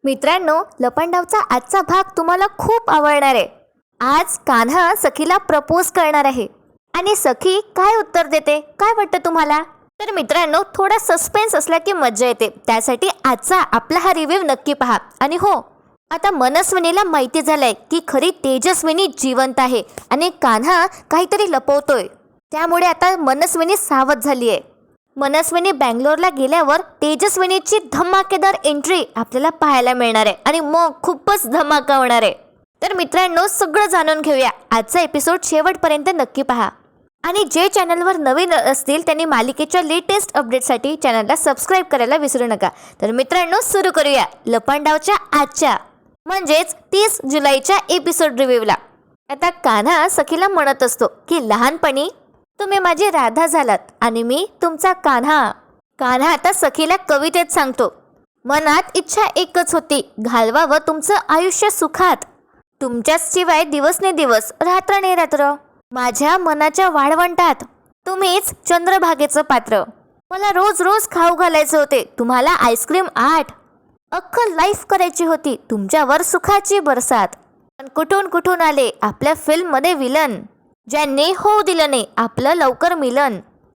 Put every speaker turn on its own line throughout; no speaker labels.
मित्रांनो, लपंडावचा आजचा भाग तुम्हाला खूप आवडणार आहे. आज कान्हा सखीला प्रपोज करणार आहे आणि सखी काय उत्तर देते काय वाटतं तुम्हाला? तर मित्रांनो, थोडा सस्पेन्स असला की मजा येते. त्यासाठी आजचा आपला हा रिव्ह्यू नक्की पहा. आणि हो, आता मनस्विनीला माहिती झालंय की खरी तेजस्विनी जिवंत आहे आणि कान्हा काहीतरी लपवतोय. त्यामुळे आता मनस्विनी सावध झाली आहे. मनस्विनी बँगलोरला गेल्यावर तेजस्विनीची धमाकेदार एंट्री आपल्याला पाहायला मिळणार आहे आणि मग खूपच धमाका होणार आहे. तर मित्रांनो, सगळं जाणून घेऊया. आजचा एपिसोड शेवटपर्यंत नक्की पहा. आणि जे चॅनलवर नवीन असतील त्यांनी मालिकेच्या लेटेस्ट अपडेटसाठी चॅनलला सबस्क्राईब करायला विसरू नका. तर मित्रांनो, सुरू करूया लपंडावच्या आजच्या म्हणजेच 30 जुलैच्या एपिसोड रिव्ह्यूला. आता कान्हा सखीला म्हणत असतो की लहानपणी तुम्ही माझी राधा झालात आणि मी तुमचा कान्हा. कान्हा आता सखीला कवितेत सांगतो, मनात इच्छा एकच होती, घालवावं तुमचं आयुष्य सुखात. तुमच्याच शिवाय दिवस ने दिवस, रात्र ने रात्र, माझ्या मनाच्या वाळवंटात तुम्हीच चंद्रभागेचं पात्र. मला रोज रोज खाऊ घालायचे होते, तुम्हाला आईस्क्रीम 8. अख्खं लाईफ करायची होती तुमच्यावर सुखाची बरसात. पण कुठून कुठून आले आपल्या फिल्ममध्ये विलन, ज्यांनी होऊ दिलं नाही आपलं लवकर मिलन.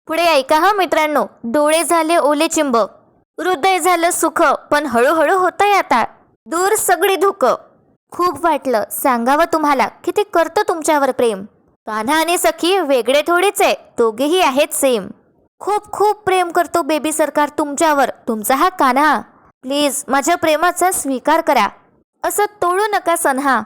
पुढे ऐका हा मित्रांनो. डोळे झाले ओले चिंब, हृदय झालं सुख, पण हळूहळू होतंय आता दूर सगळी धुक. खूप वाटलं सांगावं तुम्हाला किती करतो तुमच्यावर प्रेम. कान्हा आणि सखी वेगळे थोडीच आहे, दोघेही आहेत सेम. खूप खूप प्रेम करतो बेबी सरकार तुमच्यावर तुमचा हा कान्हा. प्लीज माझ्या प्रेमाचा स्वीकार करा, असं तोडू नका सन्हा.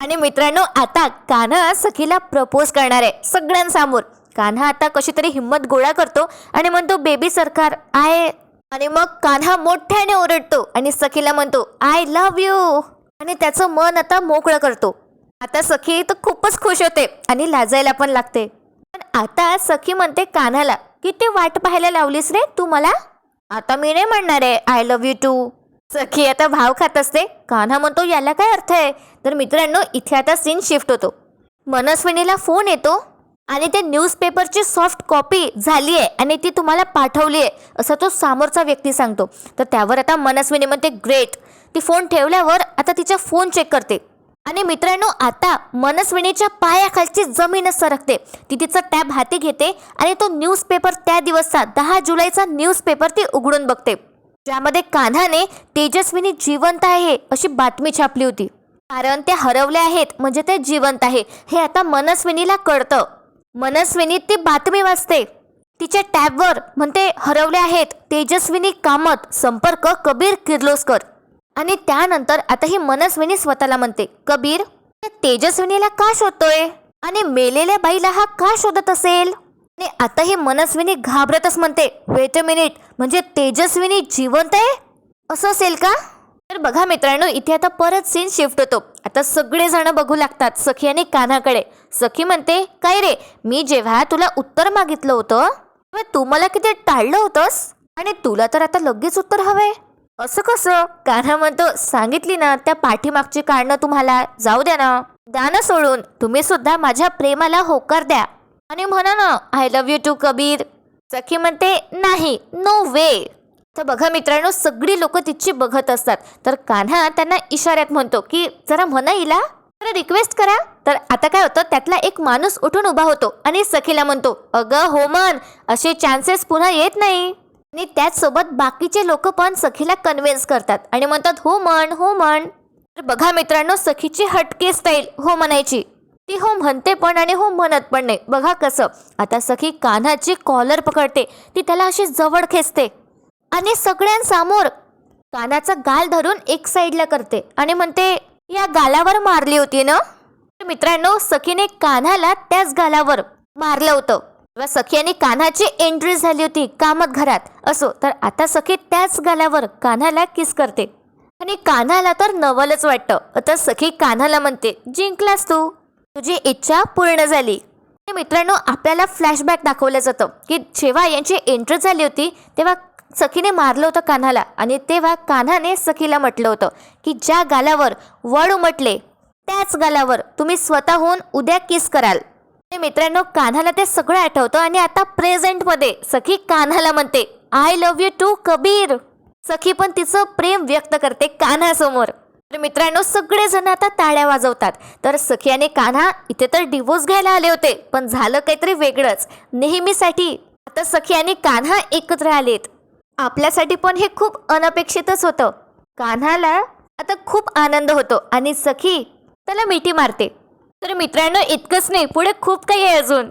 आणि मित्रांनो, आता कान्हा सखीला प्रपोज करणार आहे सगळ्यांसमोर. कान्हा आता कशी तरी हिंमत गोळा करतो आणि म्हणतो बेबी सरकार आहे. आणि मग कान्हा मोठ्याने ओरडतो आणि सखीला म्हणतो आय लव्ह यू आणि त्याचं मन आता मोकळं करतो. आता सखी तर खूपच खुश होते आणि लाजायला पण लागते. पण आता सखी म्हणते कान्हाला, किती वाट पाहायला लावलीस रे तू मला, आता मी नाही म्हणणार आहे आय लव्ह यू टू. सखी आता भाव खात असते. कान्हा म्हणतो याला काय अर्थ आहे. तर मित्रांनो, इथे आता सीन शिफ्ट होतो. मनस्विनीला फोन येतो आणि ते न्यूजपेपरची सॉफ्ट कॉपी झाली आहे आणि ती तुम्हाला पाठवली आहे असं तो समोरचा व्यक्ती सांगतो. तर त्यावर आता मनस्विनी म्हणते ग्रेट. ती फोन ठेवल्यावर आता तिचा फोन चेक करते आणि मित्रांनो, आता मनस्विनीच्या पायाखालची जमीनच सरकते. ती तिचं टॅब हाती घेते आणि तो न्यूजपेपर, त्या दिवसचा 10 जुलैचा न्यूजपेपर ती उघडून बघते, ज्यामध्ये कान्हाने तेजस्विनी जिवंत आहे अशी बातमी छापली होती. कारण त्या हरवल्या आहेत म्हणजे ते जिवंत आहे हे आता मनस्विनीला कळतं. मनस्विनी ती बातमी वाचते. तिच्या टॅबवर म्हणते हरवल्या आहेत तेजस्विनी कामत, संपर्क कबीर किर्लोस्कर. आणि त्यानंतर आता ही मनस्विनी स्वतःला म्हणते, कबीर तेजस्विनीला का शोधतोय आणि मेलेल्या बाईला हा का शोधत असेल. आणि आता ही मनस्विनी घाबरतच म्हणते वेट अ मिनिट, म्हणजे तेजस्विनी जिवंत आहे असं असेल का. तर बघा मित्रांनो, इथे आता परत सीन शिफ्ट होतो. आता सगळेजण बघू लागतात सखी आणि कान्हाकडे. सखी म्हणते काय रे, मी जेव्हा तुला उत्तर मागितलं होतं तेव्हा तू मला किती टाळलं होतंस आणि तुला तर आता लगेच उत्तर हवंय, असं कसं. कान्हा म्हणतो सांगितली ना त्या पाठीमागची कारणं तुम्हाला, जाऊ द्या ना, द्या ना सोडून. तुम्ही सुद्धा माझ्या प्रेमाला होकार द्या आणि म्हणा ना I love you too Kabir. सखी म्हणते नाही, नो वे. तर बघा मित्रांनो, सगळी लोक तिची बघत असतात. तर कान्हा त्यांना इशाऱ्यात म्हणतो की जरा म्हणा हिला, जरा रिक्वेस्ट करा. तर आता काय होतं, त्यातला एक माणूस उठून उभा होतो आणि सखीला म्हणतो अगं हो मन, असे चान्सेस पुन्हा येत नाही. आणि त्याचसोबत बाकीचे लोक पण सखीला कन्व्हिन्स करतात आणि म्हणतात हो म्हण हो म्हण. तर बघा मित्रांनो, सखीची हटके स्टाईल हो म्हणायची. ती हो म्हणते पण आणि हो म्हणत पण नाही. बघा कसं. आता सखी कान्हाची कॉलर पकडते, ती त्याला अशी जवळ खेचते आणि सगळ्यांसमोर कानाचा गाल धरून एक साईडला करते आणि म्हणते या गालावर मारली होती ना. तर मित्रांनो, सखीने कान्हाला त्याच गालावर मारलं होतं. सखी आणि कान्हाची एंट्री झाली होती कामत घरात. असो, तर आता सखी त्याच गालावर कान्हाला किस करते आणि कान्हाला तर नवलच वाटतं. आता सखी कान्हाला म्हणते जिंकलास तू, तुझी इच्छा पूर्ण झाली. मित्रांनो, आपल्याला फ्लॅशबॅक दाखवलं जातं की जेव्हा यांची एंट्री झाली होती तेव्हा सखीने मारलं होतं कान्हाला आणि तेव्हा कान्हाने सखीला म्हटलं होतं की ज्या गालावर वड उमटले त्याच गालावर तुम्ही स्वतःहून उद्या किस कराल. मित्रांनो, कान्हाला ते सगळं आठवतं आणि आता प्रेझेंटमध्ये सखी कान्हाला म्हणते I love you too Kabir. सखी पण तिचं प्रेम व्यक्त करते कान्हासमोर. तर मित्रांनो, सगळेजण आता टाळ्या वाजवतात. तर सखी आणि कान्हा इथे तर डिवोर्स घ्यायला आले होते, पण झालं काहीतरी वेगळंच. नेहमीसाठी आता सखी आणि कान्हा एकत्र आलेत. आपल्यासाठी पण हे खूप अनपेक्षितच होतं. कान्हाला आता खूप आनंद होतो आणि सखी त्याला मिठी मारते. तर मित्रांनो, इतकंच नाही, पुढे खूप काही आहे अजून.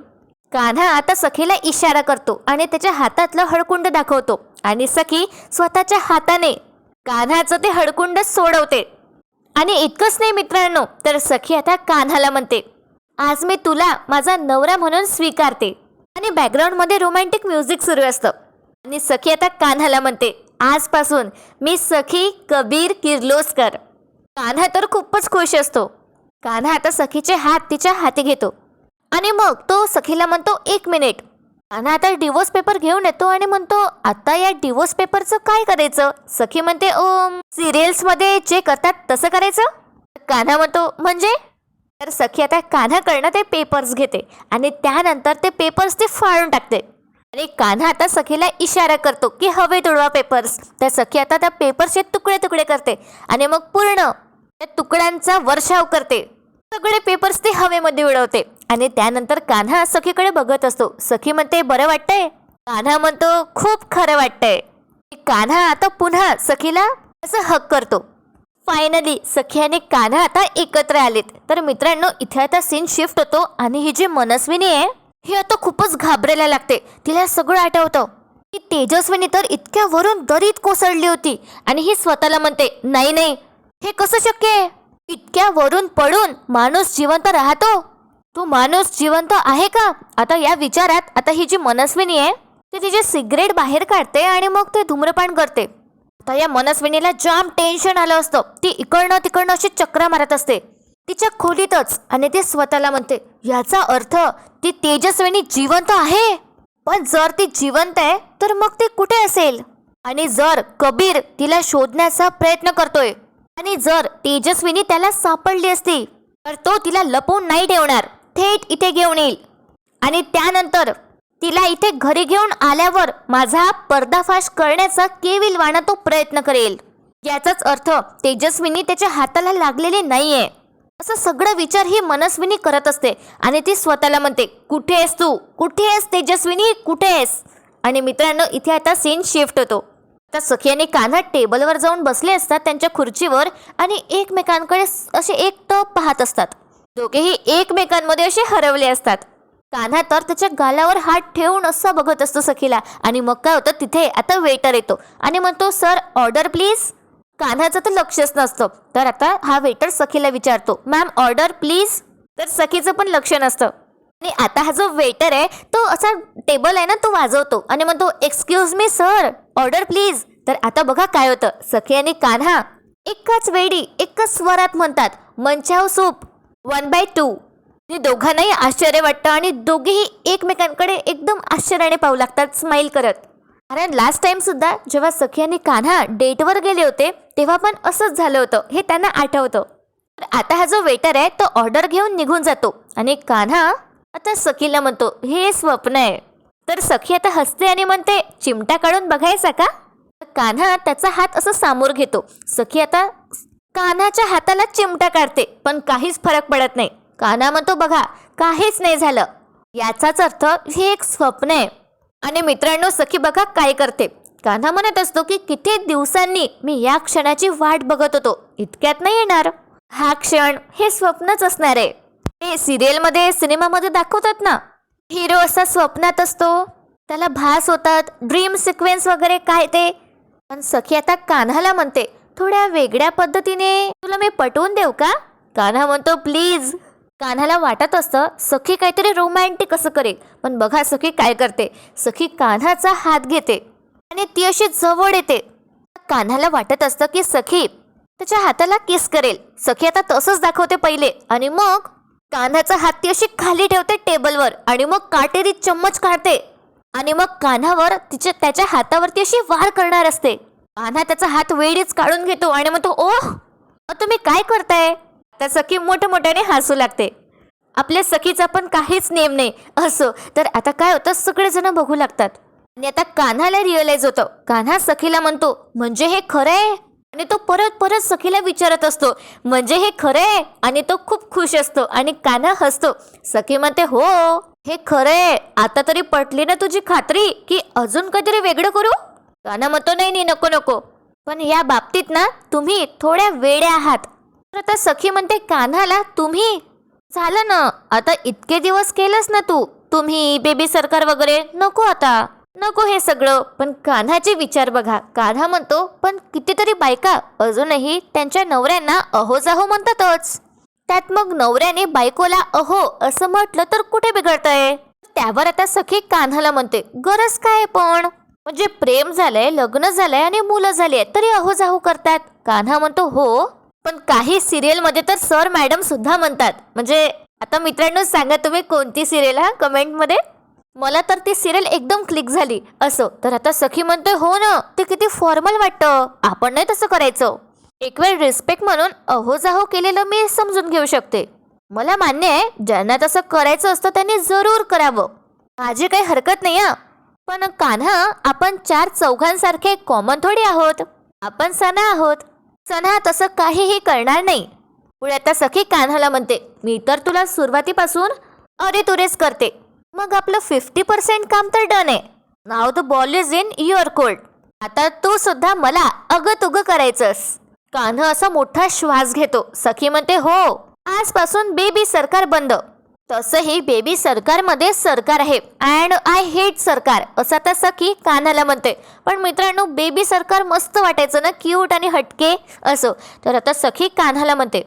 कान्हा आता सखीला इशारा करतो आणि त्याच्या हातातलं हळकुंड दाखवतो आणि सखी स्वतःच्या हाताने कान्हाचं ते हळकुंड सोडवते. आणि इतकंच नाही मित्रांनो, तर सखी आता कान्हाला म्हणते, आज मी तुला माझा नवरा म्हणून स्वीकारते. आणि बॅकग्राऊंडमध्ये रोमॅन्टिक म्युझिक सुरू असतं. आणि सखी आता कान्हाला म्हणते, आजपासून मी सखी कबीर किर्लोस्कर. कान्हा तर खूपच खुश असतो. कान्हा आता सखीचे हात तिच्या हाती घेतो आणि मग तो सखीला म्हणतो, 1 मिनिट. कान्हा आता डिवोर्स पेपर घेऊन येतो आणि म्हणतो, आता या डिवोर्स पेपरचं काय करायचं? सखी म्हणते, सिरियल्समध्ये जे करतात तसं करायचं. कान्हा म्हणतो, म्हणजे? तर सखी आता कान्हाकडनं ते पेपर्स घेते आणि त्यानंतर ते पेपर्स ती फाडून टाकते. आणि कान्हा आता सखीला इशारा करतो की हवेत उडवा पेपर्स. तर सखी आता त्या पेपर्सचे तुकडे तुकडे करते आणि मग पूर्ण त्या तुकड्यांचा वर्षाव करते. सगळे पेपर्स ती हवेमध्ये उडवते आणि त्यानंतर कान्हा सखीकडे बघत असतो. सखी म्हणते, बरं वाटतंय? कान्हा म्हणतो, खूप खरं वाटतंय. कान्हा आता पुन्हा सखीला असं हक करतो. फायनली सखी आणि कान्हा आता एकत्र आलेत. तर मित्रांनो, इथे आता सीन शिफ्ट होतो आणि ही जी मनस्विनी आहे ही आता खूपच घाबरायला लागते. तिला सगळं आठवतं की तेजस्विनी तर इतक्या वरून दरीत कोसळली होती आणि ही स्वतःला म्हणते, नाही नाही, हे कसं शक्य आहे? इतक्या वरून पडून माणूस जिवंत राहतो? तो माणूस जिवंत आहे का? आता या विचारात आता ही जी मनस्विनी आहे ती तिचे सिगरेट बाहेर काढते आणि मग ते धूम्रपान करते. आता या मनस्विनीला जाम टेन्शन आलं असतं. ती इकडनं तिकडनं अशी चक्रा मारत असते तिच्या खोलीतच आणि ती स्वतःला म्हणते, याचा अर्थ ती तेजस्विनी जिवंत आहे. पण जर ती जिवंत आहे तर मग ती कुठे असेल? आणि जर कबीर तिला शोधण्याचा प्रयत्न करतोय आणि जर तेजस्विनी त्याला सापडली असती तर तो तिला लपवून नाही ठेवणार, थेट इथे घेऊन येईल आणि त्यानंतर तिला इथे घरी घेऊन आल्यावर माझा पर्दाफाश करण्याचा केविलवाणा तो प्रयत्न करेल. याचाच अर्थ तेजस्विनी त्याच्या हाताला लागलेली नाहीये. असं सगळं विचार ही मनस्विनी करत असते आणि ती स्वतःला म्हणते, कुठे आहेस तू? कुठे आहेस तेजस्विनी? कुठे आहेस? आणि मित्रांनो, इथे आता सीन शिफ्ट होतो. आता सखी आणि कान्हा टेबलवर जाऊन बसले असतात त्यांच्या खुर्चीवर आणि एकमेकांकडे असे एकटक पाहत असतात. दोघेही एकमेकांमध्ये असे हरवले असतात. कान्हा तर त्याच्या गालावर हात ठेवून असा बघत असतो सखीला. आणि मग काय होतं, तिथे आता वेटर येतो आणि म्हणतो, सर ऑर्डर प्लीज. कान्हाचं तर लक्षच नसतं. तर आता हा वेटर सखीला विचारतो, मॅम ऑर्डर प्लीज. तर सखीचं पण लक्ष नसतं. आणि आता हा जो वेटर आहे तो असा टेबल आहे ना तो वाजवतो आणि म्हणतो, excuse me sir, order please. तर आता बघा काय होतं, सखी आणि कान्हा एकाच वेळी एकाच स्वरात म्हणतात, मंचाव सूप 1/2. दोघांनाही आश्चर्य वाटतं आणि दोघेही एकमेकांकडे एकदम आश्चर्याने पाहू लागतात स्माईल करत. कारण लास्ट टाइम सुद्धा जेव्हा सखी आणि कान्हा डेटवर गेले होते तेव्हा पण असंच झालं होतं, हे त्यांना आठवतं. तर आता हा जो वेटर आहे तो ऑर्डर घेऊन निघून जातो आणि कान्हा आता सखीला म्हणतो, हे स्वप्न आहे. तर सखी आता हसते आणि म्हणते, चिमटा काढून बघायचा का? कान्हा त्याचा हात असं समोर घेतो. सखी आता कान्हाच्या हाताला चिमटा काढते पण काहीच फरक पडत नाही. कान्हा म्हणतो, बघा काहीच नाही झालं. याचाच अर्थ हे एक स्वप्न आहे. आणि मित्रांनो, सखी बघा काय करते. कान्हा म्हणत असतो की किती दिवसांनी मी या क्षणाची वाट बघत होतो, इतक्यात नाही येणार हा क्षण, हे स्वप्नच असणार आहे. ते सिरियलमध्ये सिनेमामध्ये दाखवतात ना, हिरो असा स्वप्नात असतो, त्याला भास होतात, ड्रीम सिक्वेन्स वगैरे काय ते. पण सखी आता कान्हाला म्हणते, थोड्या वेगळ्या पद्धतीने तुला मी पटवून देऊ का? कान्हा म्हणतो, प्लीज. कान्हाला वाटत असतं सखी काहीतरी रोमॅन्टिक असं करेल, पण बघा सखी काय करते. सखी कान्हाचा हात घेते आणि ती अशी जवळ येते. कान्हाला वाटत असतं की सखी त्याच्या हाताला किस करेल. सखी आता तसंच दाखवते पहिले आणि मग कान्हाचा हात ती अशी खाली ठेवते टेबलवर आणि मग काटेरी चम्मच काढते आणि मग कान्हावर त्याच्या हातावरती अशी वार करणार असते. कान्हा त्याचा हात वेळीच काढून घेतो आणि म्हणतो, ओह तुम्ही काय करताय? तर सखी मोठ्याने हसू लागते. आपल्या सखीचा पण काहीच नेम नाही असो. तर आता काय होतं, सगळेजण बघू लागतात आणि आता कान्हाला रिअलाइज होतं. कान्हा सखीला म्हणतो, म्हणजे हे खरं आहे? आणि तो परत परत सखीला विचारत असतो, म्हणजे हे खरं आहे? आणि तो खूप खुश असतो आणि कान्हा हसतो. सखी म्हणते, हो हे खरं आहे. आता तरी पटली ना तुझी खात्री की अजून काहीतरी वेगळं करू? कान्हा म्हणतो, नाही नाही, नको नको, पण या बाबतीत ना तुम्ही थोड्या वेड्या आहात. तर आता सखी म्हणते कान्हाला, तुम्ही? झालं ना, आता इतके दिवस केलंस ना तू, तुम्ही बेबी सरकार वगैरे, नको आता, नको हे सगळं. पण कान्हाचे विचार बघा. कान्हा म्हणतो, पण कितीतरी बायका अजूनही त्यांच्या नवऱ्यांना अहो जाहो म्हणतातच. त्यात मग नवऱ्याने बायकोला अहो असं म्हटलं तर कुठे बिघडतंय? त्यावर आता सखी कान्हाला म्हणते, गरज काय पण? म्हणजे प्रेम झालंय, लग्न झालंय आणि मुलं झाली तरी अहो जाहो करतात. कान्हा म्हणतो, हो पण काही सिरियल मध्ये तर सर मॅडम सुद्धा म्हणतात. म्हणजे आता मित्रांनो सांगा तुम्ही कोणती सिरियल, हा कमेंट मध्ये. मला तर ती सिरियल एकदम क्लिक झाली. असो तर आता सखी म्हणते, हो ना, ते किती फॉर्मल वाटतं, आपण नाही तसं करायचं. एक वेळ रिस्पेक्ट म्हणून अहो जाहो केलेलं मी समजून घेऊ शकते. मला मान्य आहे, ज्यांना तसं करायचं असतं त्यांनी जरूर करावं, माझी काही हरकत नाही हा. पण कान्हा, आपण 4 चौघांसारखे कॉमन थोडी आहोत, आपण सणा आहोत. सणा तसं काहीही करणार नाही. पुढे आता सखी कान्हाला म्हणते, मी तर तुला सुरुवातीपासून अरे तुरेच करते, मग आपलं 50% काम तर डन आहे. नाव the ball is in your court. आता तू सुद्धा मला अगं तुगं करायचंस. कान्हा असा मोठा श्वास घेतो. सखी म्हणते, हो आजपासून बेबी सरकार बंद. तसंही बेबी सरकारमध्ये सरकार आहे अँड आय हेट सरकार, असं आता सखी कान्हाला म्हणते. पण मित्रांनो, बेबी सरकार मस्त वाटायचं ना, क्यूट आणि हटके. असो तर आता सखी कान्हाला म्हणते,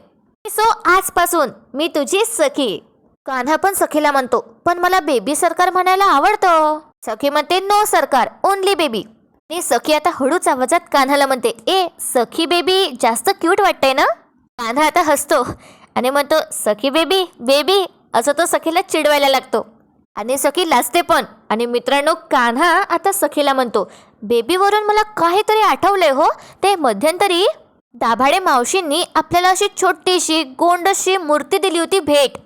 सो आजपासून मी तुझी सखी. कान्हा पण सखीला म्हणतो, पण मला बेबी सरकार म्हणायला आवडतं. सखी म्हणते, नो सरकार, ओनली बेबी. आणि सखी आता हळूच आवाजात कान्हाला म्हणते, ए सखी बेबी जास्त क्यूट वाटतंय ना? कान्हा आता हसतो आणि म्हणतो, सखी बेबी बेबी, असं तो सखीला चिडवायला लागतो आणि सखी लाजते पण. आणि मित्रांनो, कान्हा आता सखीला म्हणतो, बेबीवरून मला काहीतरी आठवलंय हो. ते मध्यंतरी दाभाडे मावशींनी आपल्याला अशी छोटीशी गोंडशी मूर्ती दिली होती भेट,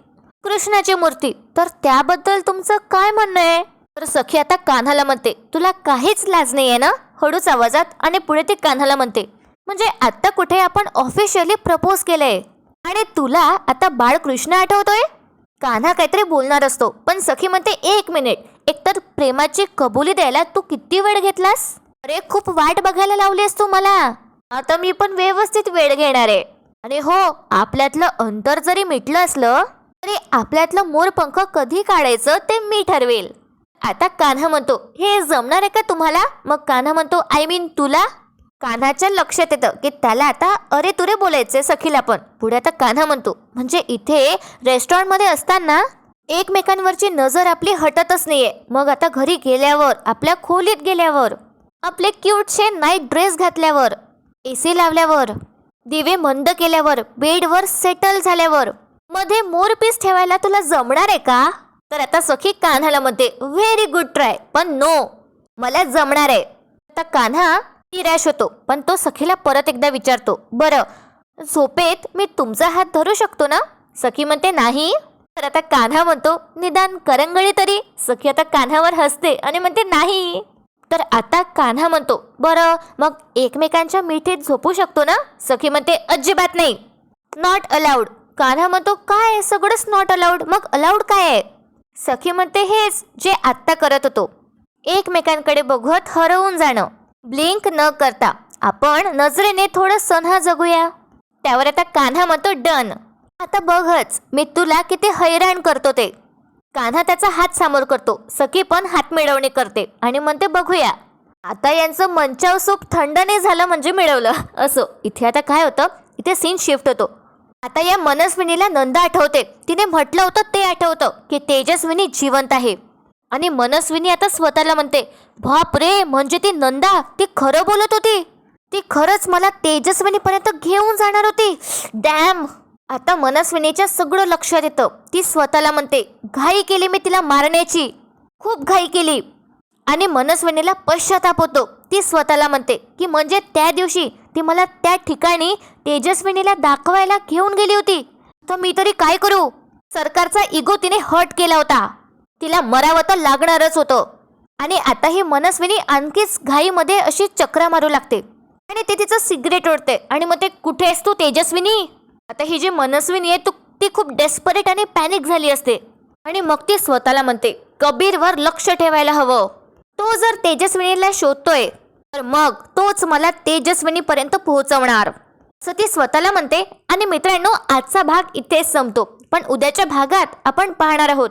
कृष्णाची मूर्ती. तर त्याबद्दल तुमचं काय म्हणणं आहे? तर सखी आता कान्हाला म्हणते, तुला काहीच लाज नाही आहे ना? हळूच आवाजात. आणि पुढे ती कान्हाला म्हणते, म्हणजे आता कुठे आपण ऑफिशियली प्रपोज केलंय आणि तुला आता बाळकृष्ण आठवतोय? कान्हा काहीतरी बोलणार असतो, पण सखी म्हणते, एक मिनिट, एकतर प्रेमाची कबुली द्यायला तू किती वेळ घेतलास? अरे खूप वाट बघायला लावलीस तू मला. आता मी पण व्यवस्थित वेळ घेणार आहे. आणि हो, आपल्यातलं अंतर जरी मिटलं असलं तरी आपल्यातलं मोरपंख कधी काढायचं ते मी ठरवेल. आता कान्हा म्हणतो, हे जमणार आहे का तुम्हाला? मग कान्हा म्हणतो, आय मीन तुला? कान्हाच्या लक्षात येतं की त्याला आता अरे तुरे बोलायचे सखीला पण. पुढे आता कान्हा म्हणतो, म्हणजे इथे रेस्टॉरंटमध्ये असताना एकमेकांवरची नजर आपली हटतच नाहीये, मग आता घरी गेल्यावर, आपल्या खोलीत गेल्यावर, आपले क्यूटचे नाईट ड्रेस घातल्यावर, एसी लावल्यावर, दिवे मंद केल्यावर, बेडवर सेटल झाल्यावर, मध्ये मोरपीस ठेवायला तुला जमणार आहे का? तर आता सखी कान्हाला म्हणते, व्हेरी गुड ट्राय, पण नो, मला जमणार आहे. आता कान्हा निराश होतो, पण तो सखीला परत एकदा विचारतो, बरं झोपेत मी तुमचा हात धरू शकतो ना? सखी म्हणते, नाही. तर आता कान्हा म्हणतो, निदान करंगळी तरी? सखी आता कान्हावर हसते आणि म्हणते, नाही. तर आता कान्हा म्हणतो, बरं मग एकमेकांच्या मिठीत झोपू शकतो ना? सखी म्हणते, अजिबात नाही, नॉट अलाउड. कान्हा म्हणतो, काय सगळंच नॉट अलाउड, मग अलाउड काय आहे? सखी म्हणते, हेच जे आत्ता करत होतो, एकमेकांकडे बघत हरवून जाणं, ब्लिंक न करता आपण नजरेने थोडं सन्हा जगूया. त्यावर आता कान्हा म्हणतो, डन. आता बघच मी तुला किती हैराण करतो ते. कान्हा त्याचा हात समोर करतो. सखी पण हात मिळवणी करते आणि म्हणते, बघूया. आता यांचं मंचाव सूप थंड नाही झालं म्हणजे मिळवलं. असो इथे आता काय होतं, इथे सीन शिफ्ट होतो. आता या मनस्विनीला नंदा आठवते. तिने म्हटलं होतं ते आठवतं की तेजस्विनी जिवंत आहे. आणि मनस्विनी आता स्वतःला म्हणते, बाप रे, म्हणजे ती नंदा, ती खरं बोलत होती, ती खरंच मला तेजस्विनीपर्यंत घेऊन जाणार होती. डॅम. आता मनस्विनीच्या सगळं लक्षात येतं. ती स्वतःला म्हणते, घाई केली मी तिला मारण्याची, खूप घाई केली. आणि मनस्विनीला पश्चाताप होतो. ती स्वतःला म्हणते की म्हणजे त्या दिवशी ती मला त्या ठिकाणी तेजस्विनीला दाखवायला घेऊन गेली होती, तर मी तरी काय करू? सरकारचा इगो तिने हर्ट केला होता, तिला मरावं तर लागणारच होतं. आणि आता ही मनस्विनी आणखीच घाईमध्ये अशी चक्रा मारू लागते आणि ते तिचं सिगरेट ओढते आणि मग ते कुठे आहेस तू तेजस्विनी. आता ही जी मनस्विनी आहे ती खूप डेस्परेट आणि पॅनिक झाली असते आणि मग ती स्वतःला म्हणते कबीरवर लक्ष ठेवायला हवं. तो जर तेजस्विनीला शोधतोय तर मग तोच मला तेजस्विनीपर्यंत पोहोचवणार असं ती स्वतःला म्हणते. आणि मित्रांनो, आजचा भाग इथेच संपतो, पण उद्याच्या भागात आपण पाहणार आहोत.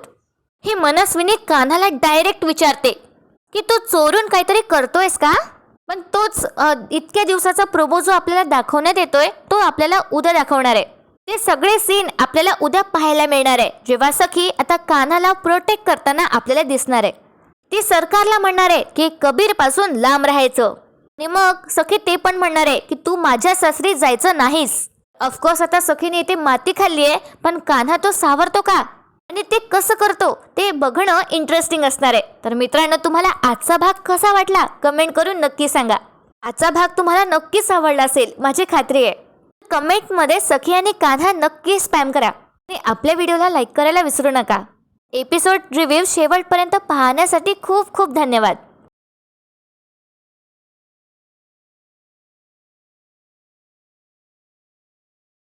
ही मनस्विनी कान्हाला डायरेक्ट विचारते की तू चोरून काहीतरी करतोयस का. पण तोच इतक्या दिवसाचा प्रोमो जो आपल्याला दाखवण्यात येतोय तो आपल्याला उद्या दाखवणार आहे. ते सगळे सीन आपल्याला उद्या पाहायला मिळणार आहे, जेव्हा सखी आता कान्हाला प्रोटेक्ट करताना आपल्याला दिसणार आहे. ती सरकारला म्हणणार आहे की कबीर पासून लांब राहायचं आणि मग सखी ते पण म्हणणार आहे की तू माझ्या सासरी जायचं नाहीस. ऑफकोर्स आता सखीने इथे माती खाल्ली आहे, पण कान्हा तो सावरतो का आणि ते कसं करतो ते बघणं इंटरेस्टिंग असणार आहे. तर मित्रांनो, तुम्हाला आजचा भाग कसा वाटला कमेंट करून नक्की सांगा. आजचा भाग तुम्हाला नक्कीच आवडला असेल माझी खात्री आहे. कमेंटमध्ये सखी आणि कान्हा नक्की स्पॅम करा आणि आपल्या व्हिडिओला लाईक करायला विसरू नका. एपिसोड रिव्ह्यू शेवटपर्यंत पाहण्यासाठी खूप खूप धन्यवाद.